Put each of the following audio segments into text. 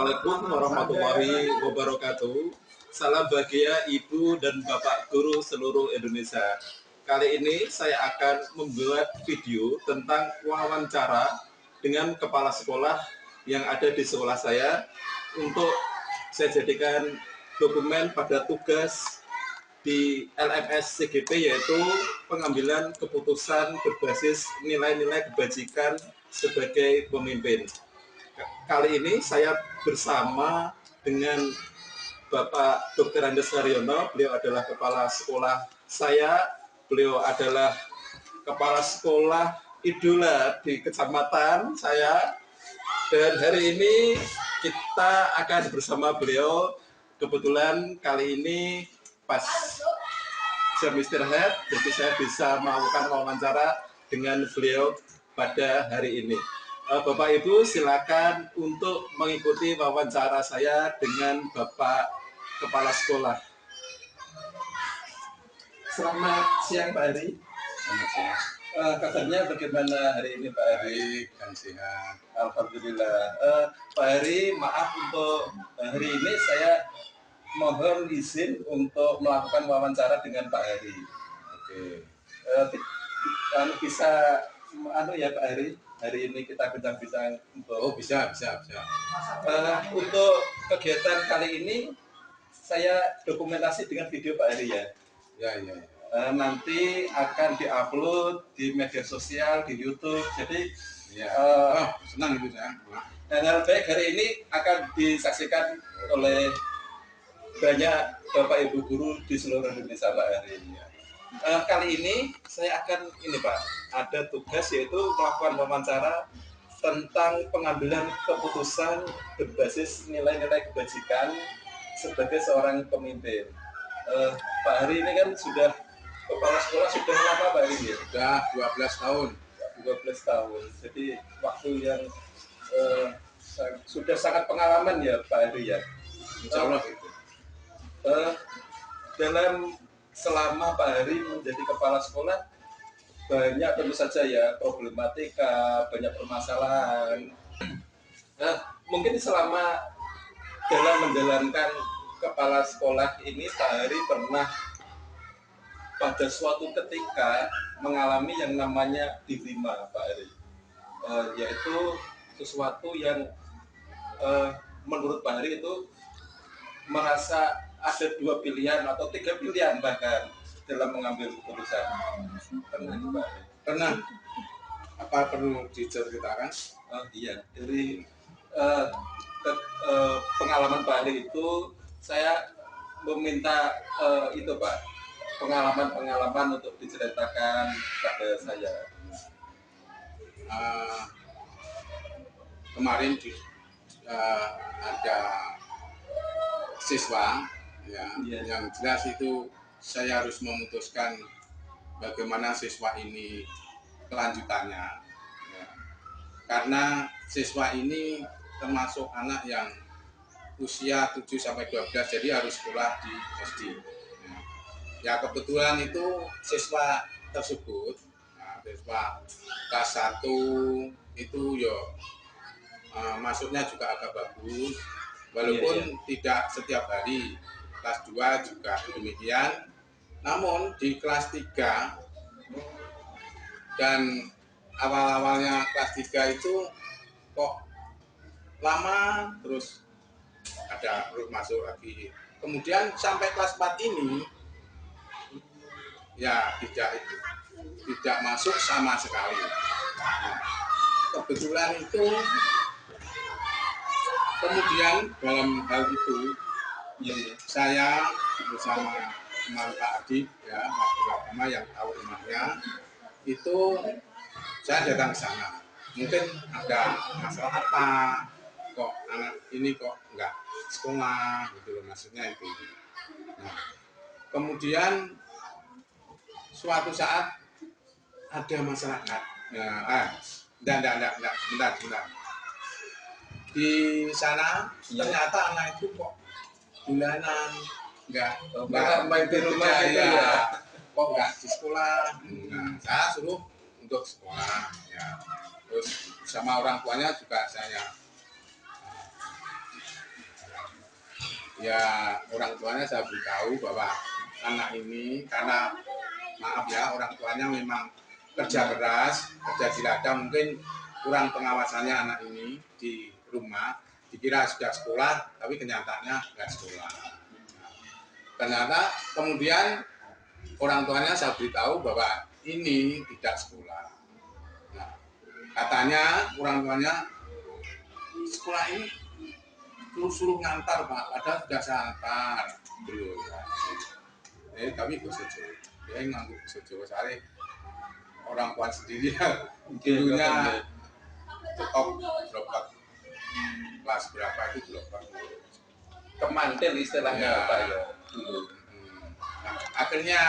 Assalamualaikum warahmatullahi wabarakatuh. Salam bahagia Ibu dan Bapak Guru seluruh Indonesia. Kali ini saya akan membuat video tentang wawancara dengan kepala sekolah yang ada di sekolah saya untuk saya jadikan dokumen pada tugas di LMS CGP, yaitu pengambilan keputusan berbasis nilai-nilai kebajikan sebagai pemimpin. Kali ini saya bersama dengan Bapak Dr. Andes Haryono. Beliau adalah kepala sekolah saya. Beliau adalah kepala sekolah idola di kecamatan saya. Dan hari ini kita akan bersama beliau. Kebetulan kali ini pas jam istirahat, jadi saya bisa melakukan wawancara dengan beliau pada hari ini. Bapak Ibu silakan untuk mengikuti wawancara saya dengan Bapak Kepala Sekolah. Selamat siang Pak Heri. Selamat siang. Kabarnya bagaimana hari ini Pak Heri? Baik dan sehat. Alhamdulillah. Pak Heri, maaf untuk hari ini saya mohon izin untuk melakukan wawancara dengan Pak Heri. Oke. Bisa ya Pak Heri, hari ini kita bincang-bincang untuk bisa. untuk kegiatan kali ini saya dokumentasi dengan video Pak Heri ya. Ya. Nanti akan diupload di media sosial, di YouTube. Jadi Ya. Senang itu saya. hal baik hari ini akan disaksikan oleh banyak Bapak Ibu guru di seluruh Indonesia Pak Heri. Kali ini saya akan Pak, ada tugas yaitu melakukan wawancara tentang pengambilan keputusan berbasis nilai-nilai kebajikan sebagai seorang pemimpin. Pak Heri ini kan sudah kepala sekolah sudah lama Pak Heri ya? Sudah 12 tahun. 12 tahun. Jadi waktu yang sudah sangat pengalaman ya Pak Heri ya. Insya Allah itu. Dalam selama Pak Heri menjadi kepala sekolah, banyak tentu saja ya problematika, banyak permasalahan. Mungkin selama dalam menjalankan kepala sekolah ini Pak Heri pernah pada suatu ketika mengalami yang namanya dilema Pak Heri, yaitu sesuatu yang menurut Pak Heri itu merasa ada 2 pilihan atau 3 pilihan bahkan dalam mengambil keputusan. Pernah Pak? Pernah. Apa perlu diceritakan? Iya, dari pengalaman Pak Heri itu saya meminta itu Pak, pengalaman untuk diceritakan pada saya. Kemarin ada siswa ya, yang jelas itu saya harus memutuskan bagaimana siswa ini kelanjutannya ya. Karena siswa ini termasuk anak yang usia 7-12, jadi harus sekolah di SD ya. Kebetulan itu siswa tersebut siswa kelas 1 itu masuknya juga agak bagus, walaupun tidak setiap hari. Kelas 2 juga demikian. Namun di kelas 3 dan awal-awalnya kelas 3 itu kok lama terus masuk lagi. Kemudian sampai kelas 4 ini ya tidak masuk sama sekali. Kebetulan itu kemudian dalam hal itu saya bersama teman Pak Adib ya, Mas Agama yang tahu rumahnya, itu saya datang ke sana. Mungkin ada masalah apa, kok anak ini kok enggak sekolah gitu loh, maksudnya itu. Nah, kemudian suatu saat ada masyarakat. Bentar. Di sana ternyata anak itu kok bulanan, enggak main di rumah ya. Kok enggak di sekolah. Nah, saya suruh untuk sekolah ya. Terus sama orang tuanya juga saya ya orang tuanya saya beritahu bahwa anak ini karena maaf ya orang tuanya memang kerja keras, kerja di ladang, mungkin kurang pengawasannya anak ini di rumah, dikira sudah sekolah tapi kenyataannya nggak sekolah. Ternyata kemudian orang tuanya saya beritahu bahwa ini tidak sekolah. Nah, katanya orang tuanya sekolah ini suruh ngantar Pak, padahal sudah saya antar belum. Kami bersetuju, dia ngangguk bersetuju, soalnya orang tua sendiri dulunya top berapa kelas berapa itu berapa Kemanten istilahnya ya, Pak ya dulu. Nah, akhirnya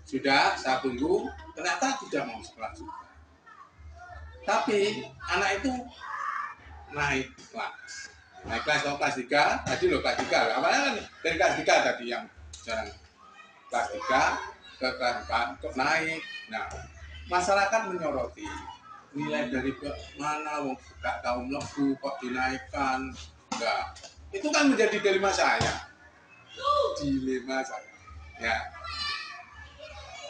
sudah saya tunggu, ternyata tidak mau sekolah juga. Tapi anak itu naik kelas oh, kelas 3 tadi loh kelas 3 awalnya kan dari kelas 3 tadi yang jarang kelas 3 ke kelas 4 kok naik. Nah masyarakat menyoroti nilai dari mana wong gak tahu mlebu kok dinaikkan. Enggak, itu kan menjadi dilema saya ya.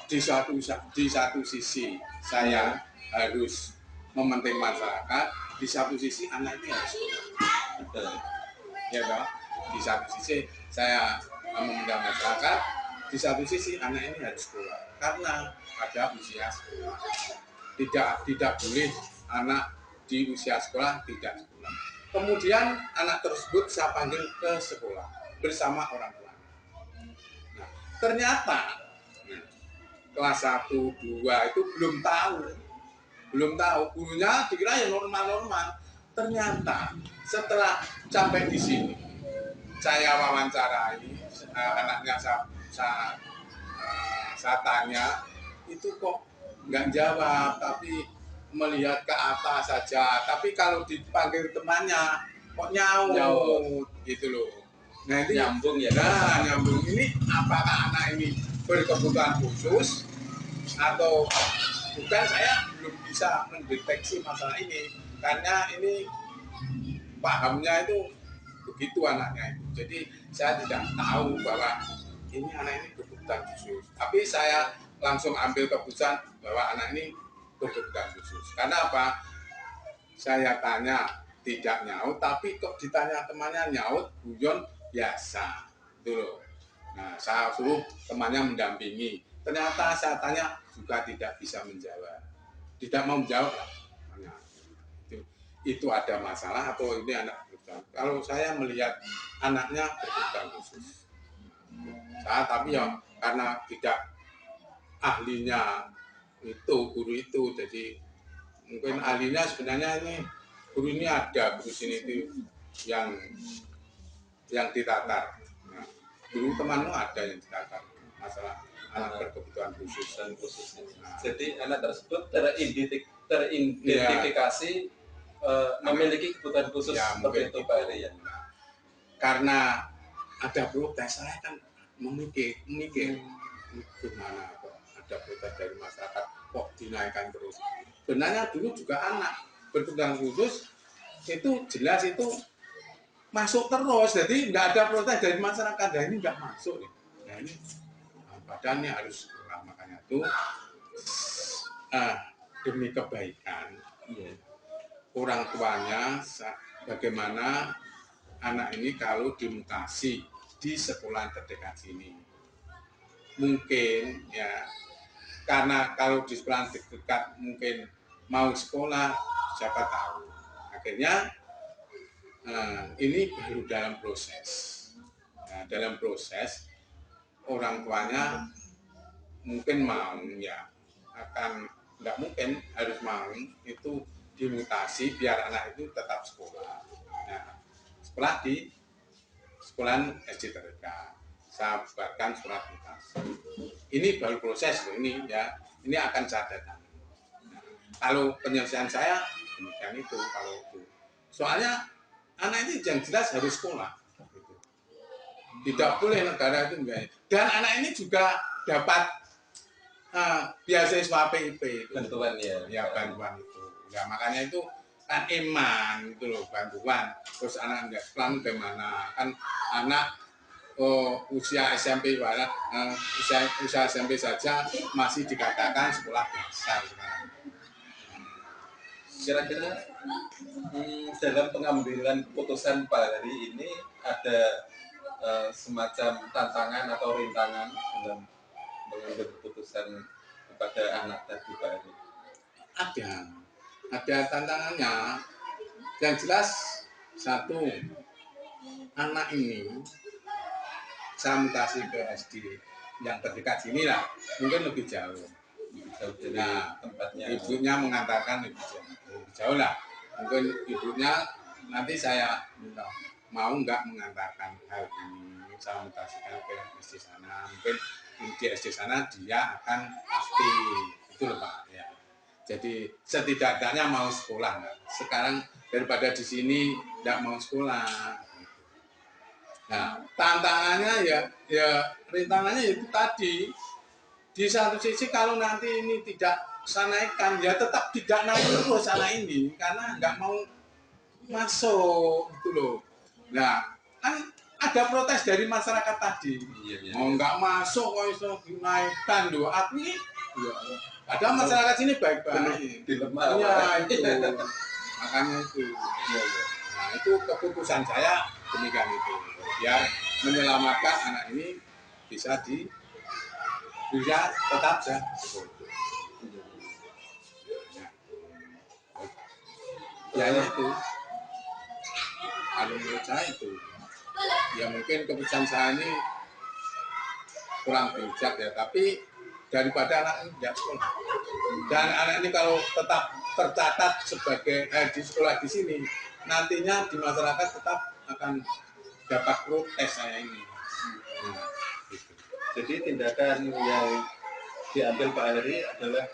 Di satu sisi saya harus mementing masyarakat, di satu sisi anak ini harus sekolah. Ya toh? Di satu sisi saya mementing masyarakat, di satu sisi anak ini harus sekolah karena ada usia sekolah. Tidak boleh anak di usia sekolah tidak sekolah. Kemudian anak tersebut saya panggil ke sekolah bersama orang tua. Nah, ternyata kelas 1, 2 itu belum tahu, gurunya dikira ya normal-normal. Ternyata setelah sampai di sini saya wawancarai anaknya, saya tanya itu kok nggak jawab tapi melihat ke atas saja, tapi kalau dipanggil temannya kok nyaut gitu loh. Nah ini Nyambung ya. Nah nyambung ini apakah anak ini berkebutuhan khusus atau bukan, saya belum bisa mendeteksi masalah ini karena ini pahamnya itu begitu anaknya itu. Jadi saya tidak tahu bahwa ini anak ini berkebutuhan khusus. Tapi saya langsung ambil keputusan bahwa anak ini berkebutuhan khusus. Karena apa? Saya tanya tidak nyaut, tapi kok ditanya temannya nyaut, guyon biasa. Itu loh. Nah, saya suruh temannya mendampingi. Ternyata saya tanya juga tidak bisa menjawab. Tidak mau menjawab. Itu ada masalah atau ini anak berkebutuhan. Kalau saya melihat anaknya berkebutuhan khusus. Tapi ya karena tidak ahlinya itu guru itu, jadi mungkin ahlinya sebenarnya ini guru ini ada guru sini itu yang ditatar. Nah, guru temanmu ada yang ditatar masalah anak berkebutuhan khusus dan khusus. Nah, jadi anak tersebut teridentifikasi memiliki kebutuhan khusus ya, seperti itu Pak Eri ya. Karena ada protes, saya kan memikir gimana kok ada protes dari masyarakat kok dinaikkan terus. Sebenarnya dulu juga anak berkebutuhan khusus itu jelas itu masuk terus, jadi nggak ada protes dari masyarakat. Dan ini nggak masuk nih. Nah ini badannya harus kurang, makanya tuh demi kebaikan orang tuanya, bagaimana anak ini kalau dimutasi di sekolah terdekat sini. Mungkin ya karena kalau di sekolah terdekat mungkin mau sekolah, siapa tahu. Akhirnya ini baru dalam proses. Nah, dalam proses orang tuanya mungkin mau ya, akan nggak mungkin harus mau itu dimutasi biar anak itu tetap sekolah. Nah, sekolah di sekolahan SD terdekat, saya buatkan surat mutasi. Ini baru proses loh ini ya, ini akan saya datang. Nah, kalau penyelesaian saya demikian itu, kalau itu soalnya anak ini yang jelas harus sekolah, gitu. Tidak boleh negara itu enggak. Dan anak ini juga dapat beasiswa PIP itu. Bantuan ya. Ya bantuan itu. Ya makanya itu kan eman itu loh, bantuan. Terus anak nggak sekolah bagaimana? Kan anak usia SMP usia SMP saja masih dikatakan sekolah dasar sekarang. Kira-kira dalam pengambilan keputusan Pak Hari ini ada semacam tantangan atau rintangan dalam mengambil keputusan kepada anak tadi Pak Hari? Ada tantangannya. Yang jelas satu, anak ini saya mutasi ke SD yang terdekat sini lah, mungkin lebih jauh. Nah, Tempatnya ibunya mengatakan lebih jauh lah. Mungkin ibunya nanti saya minta mau nggak mengantarkan hal ini, saya mutasikan ke SD sana. Mungkin di SD sana dia akan pasti itu loh Pak ya. Jadi setidaknya mau sekolah. Sekarang daripada di sini tidak mau sekolah. Nah, tantangannya ya rintangannya itu tadi. Di satu sisi kalau nanti ini tidak saya naikkan, ya tetap tidak naik terus anak ini karena nggak mau masuk gitu loh. Nah, kan ada protes dari masyarakat tadi. Iya. Mau nggak masuk kok iso dinaikkan loh. Aku ini ya, ada masyarakat sini baik-baik. Dilema. Ya itu. Makanya itu. Iya. Nah, itu keputusan saya demikian itu. Biar menyelamatkan anak ini bisa tetap ya. Ya itu. Kalau menurut saya itu. Ya mungkin keputusan saya ini kurang bijak ya, tapi daripada anak ini tidak sekolah. Dan anak ini kalau tetap tercatat sebagai di sekolah di sini, nantinya di masyarakat tetap akan dapat protes saya ini. Nah, gitu. Jadi tindakan yang diambil Pak Hari adalah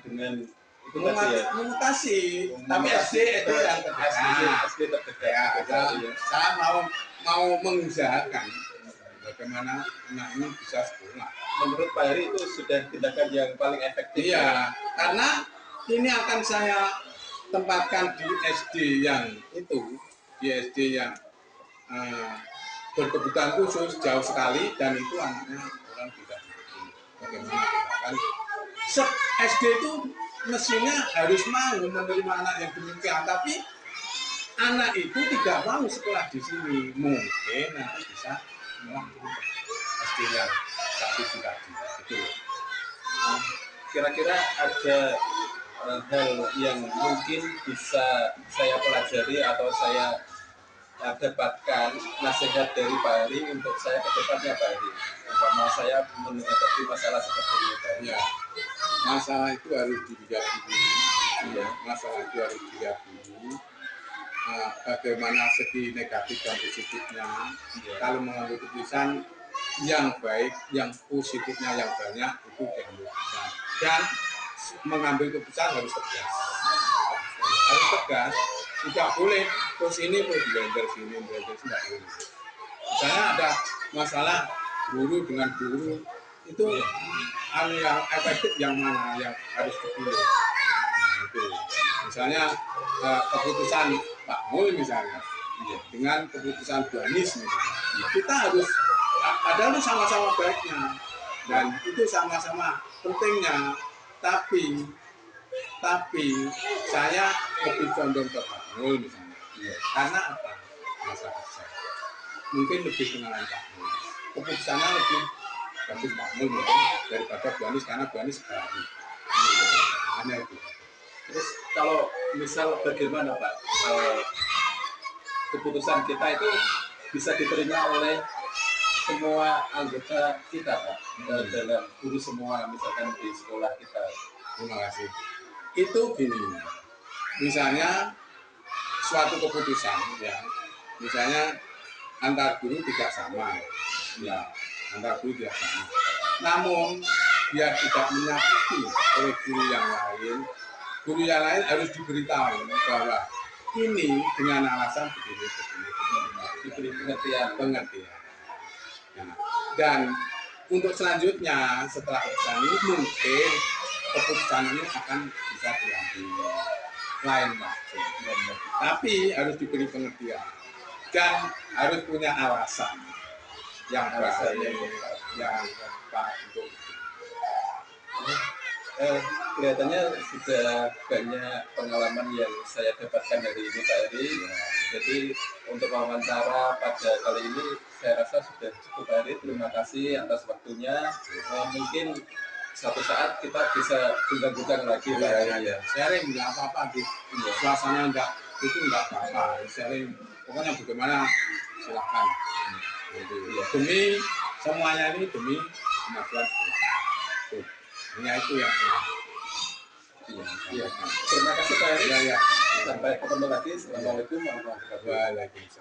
dengan itu tadi ya, memutasi, tapi SD itu yang terdekat. SD terdekat. Ya, saya mau mengusahakan bagaimana anak ini bisa sekolah. Menurut Pak Hari itu sudah tindakan yang paling efektif. Iya, karena ini akan saya tempatkan di SD yang itu, di SD yang berkebutuhan khusus jauh sekali dan itu anaknya orang tidak mengerti bagaimana tindakan. SD itu mestinya harus mau menerima anak yang demikian, tapi anak itu tidak mau sekolah di sini. Mungkin nanti bisa melakukan SD yang satu tadi. Itu. Kira-kira ada hal yang mungkin bisa saya pelajari atau saya dapatkan nasihat dari Pak Hari untuk saya ke depannya Pak Hari. Umpama saya menghadapi masalah seperti ini Pak Hari. Ya, masalah itu harus dilihat dulu. Ya, masalah itu harus dilihat dulu. Bagaimana segi negatif dan positifnya. Ya. Kalau mengambil keputusan yang baik, yang positifnya yang banyak itu diambil keputusan. Dan mengambil keputusan harus tegas. Harus tegas. Tidak boleh terus ini blender sini tidak boleh. Misalnya ada masalah guru dengan guru itu yang efektif yang mana yang harus dipilih. Itu misalnya keputusan Pak Mul misalnya dengan keputusan Bu Anies misalnya, kita harus padahal itu sama-sama baiknya dan itu sama-sama pentingnya, tapi saya lebih condong ke Pak Mul misalnya. Karena apa? Masyarakat saya mungkin lebih kenalan Pak Mul. Keputusannya lebih bagus Pak Mul mungkin daripada Bu Anies karena Bu Anies baru. Hanya itu. Terus kalau misal bagaimana Pak keputusan kita itu bisa diterima oleh semua anggota kita Pak dalam guru semua misalkan di sekolah kita. Terima kasih. Itu gini, misalnya suatu keputusan ya, misalnya antar guru tidak sama, ya antar guru tidak sama. Namun biar tidak menyakiti oleh guru yang lain harus diberitahu bahwa ini dengan alasan begini, Diberi pengertian. Nah, dan untuk selanjutnya setelah keputusan ini mungkin keputusan ini akan bisa diambil. lain lagi. Tapi harus diberi pengertian dan harus punya alasan yang Alasan baik, yang yang tepat untuk kelihatannya sudah banyak pengalaman yang saya dapatkan dari ini Pak Heri. Jadi untuk wawancara pada kali ini saya rasa sudah cukup Pak Heri. Terima kasih atas waktunya. Mungkin suatu saat kita bisa bincang-bincang lagi Pak Heri ya. sharing nggak apa-apa di suasana enggak itu nggak apa-apa, sharing pokoknya bagaimana silakan. Demi semuanya ini demi kemajuan hanya itu yang Terima kasih Pak Heri. ya. Sampai ketemu lagi. Assalamualaikum warahmatullahi wabarakatuh. Waalaikumsalam.